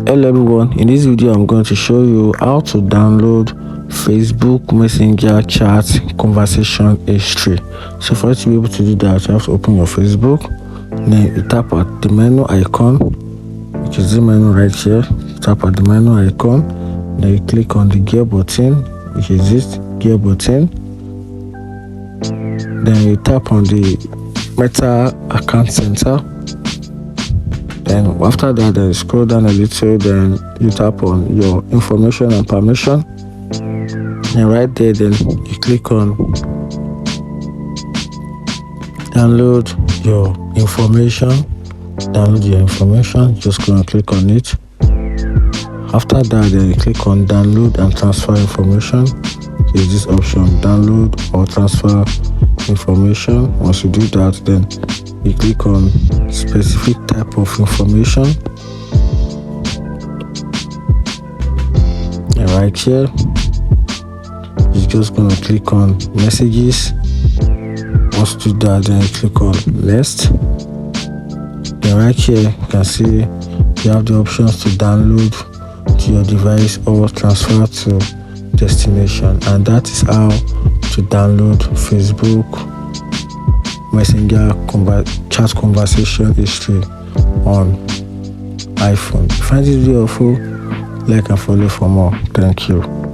Hello everyone, in this video I'm going to show you how to download Facebook Messenger chat conversation history. So for you to be able to do that, you have to open your Facebook, then you tap at the menu icon, which is the menu right here. You tap at the menu icon, then you click on the gear button, which is this gear button. Then you tap on the Meta account center. Then after that, then scroll down a little, then you tap on your information and permission. And right there, then you click on download your information. Download your information, just go and click on it. After that, then you click on download and transfer information. Is this option, download or transfer information. Once you do that, then you click on specific type of information, and right here you're just going to click on messages. Once you do that, then you click on next. Then right here you can see you have the options to download to your device or transfer to destination, and that is how to download Facebook Messenger chat conversation history on iPhone. If you find this video helpful, like and follow for more. Thank you.